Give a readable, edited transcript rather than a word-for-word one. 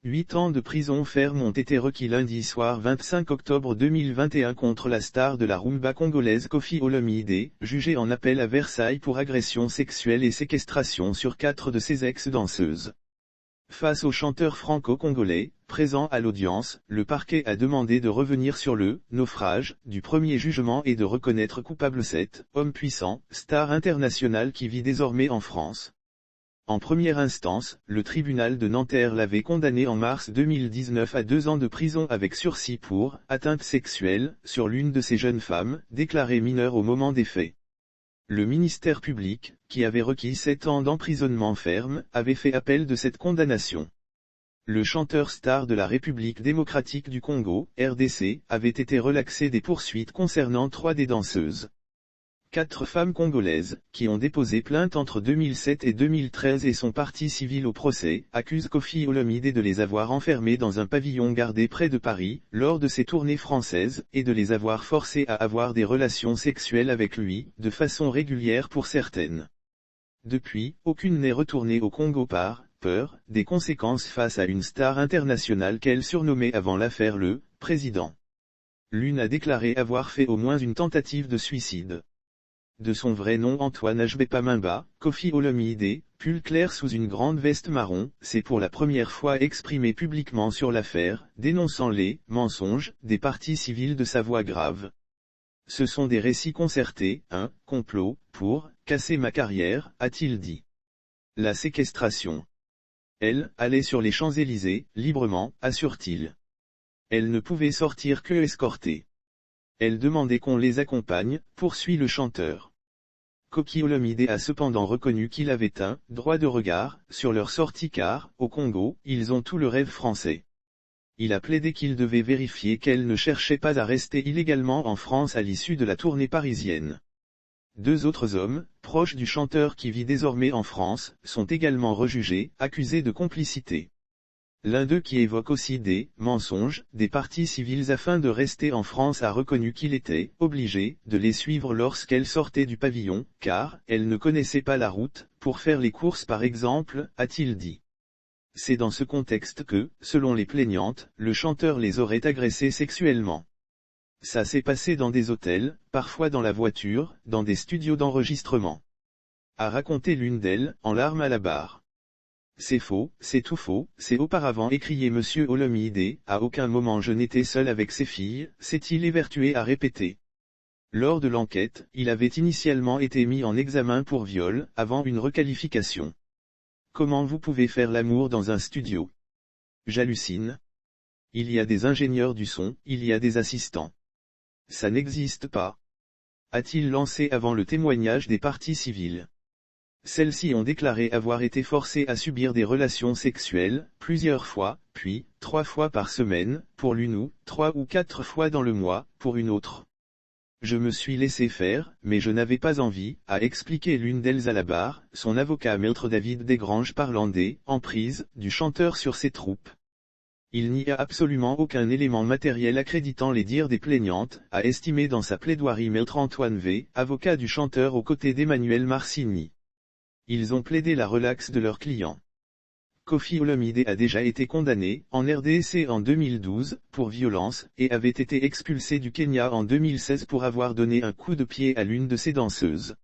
8 ans de prison ferme ont été requis lundi soir 25 octobre 2021 contre la star de la rumba congolaise Koffi Olomide, jugé en appel à Versailles pour agression sexuelle et séquestration sur 4 de ses ex-danseuses. Face au chanteur franco-congolais, présent à l'audience, le parquet a demandé de revenir sur le « naufrage » du premier jugement et de reconnaître coupable cet « homme puissant », star international qui vit désormais en France. En première instance, le tribunal de Nanterre l'avait condamné en mars 2019 à 2 ans de prison avec sursis pour « atteinte sexuelle » sur l'une de ces jeunes femmes, déclarée mineure au moment des faits. Le ministère public, qui avait requis 7 ans d'emprisonnement ferme, avait fait appel de cette condamnation. Le chanteur star de la République démocratique du Congo, RDC, avait été relaxé des poursuites concernant 3 des danseuses. 4 femmes congolaises, qui ont déposé plainte entre 2007 et 2013 et sont parties civiles au procès, accusent Koffi Olomide de les avoir enfermées dans un pavillon gardé près de Paris, lors de ses tournées françaises, et de les avoir forcées à avoir des relations sexuelles avec lui, de façon régulière pour certaines. Depuis, aucune n'est retournée au Congo par peur des conséquences face à une star internationale qu'elle surnommait avant l'affaire le « président ». L'une a déclaré avoir fait au moins une tentative de suicide. De son vrai nom Antoine Ajbepa Mimba, Koffi Olomide, pull clair sous une grande veste marron, s'est pour la première fois exprimé publiquement sur l'affaire, dénonçant les « mensonges » des parties civiles de sa voix grave. Ce sont des récits concertés, un « complot » pour « casser ma carrière », a-t-il dit. La séquestration. Elle allait sur les Champs-Élysées, librement, assure-t-il. Elle ne pouvait sortir que escortée. Elle demandait qu'on les accompagne, poursuit le chanteur. Koffi Olomide a cependant reconnu qu'il avait un « droit de regard » sur leur sortie car, au Congo, ils ont tout le rêve français. Il a plaidé qu'il devait vérifier qu'elle ne cherchait pas à rester illégalement en France à l'issue de la tournée parisienne. 2 autres hommes, proches du chanteur qui vit désormais en France, sont également rejugés, accusés de complicité. L'un d'eux qui évoque aussi des « mensonges » des parties civiles afin de rester en France a reconnu qu'il était « obligé » de les suivre lorsqu'elle sortait du pavillon, car « elle ne connaissait pas la route, pour faire les courses par exemple », a-t-il dit. C'est dans ce contexte que, selon les plaignantes, le chanteur les aurait agressées sexuellement. Ça s'est passé dans des hôtels, parfois dans la voiture, dans des studios d'enregistrement. A raconté l'une d'elles, en larmes à la barre. C'est faux, c'est tout faux, c'est auparavant écrié monsieur Olomide, à aucun moment je n'étais seul avec ses filles, s'est-il évertué à répéter. Lors de l'enquête, il avait initialement été mis en examen pour viol, avant une requalification. Comment vous pouvez faire l'amour dans un studio? J'hallucine. Il y a des ingénieurs du son, il y a des assistants. Ça n'existe pas. A-t-il lancé avant le témoignage des parties civiles. Celles-ci ont déclaré avoir été forcées à subir des relations sexuelles, plusieurs fois, puis, 3 fois par semaine, pour l'une ou, 3 ou 4 fois dans le mois, pour une autre. Je me suis laissé faire, mais je n'avais pas envie, a expliqué l'une d'elles à la barre, son avocat maître David Desgranges parlant des « emprises » du chanteur sur ses troupes. Il n'y a absolument aucun élément matériel accréditant les dires des plaignantes, a estimé dans sa plaidoirie maître Antoine V, avocat du chanteur aux côtés d'Emmanuel Marcini. Ils ont plaidé la relaxe de leurs clients. Koffi Olomide a déjà été condamné, en RDC en 2012, pour violence, et avait été expulsé du Kenya en 2016 pour avoir donné un coup de pied à l'une de ses danseuses.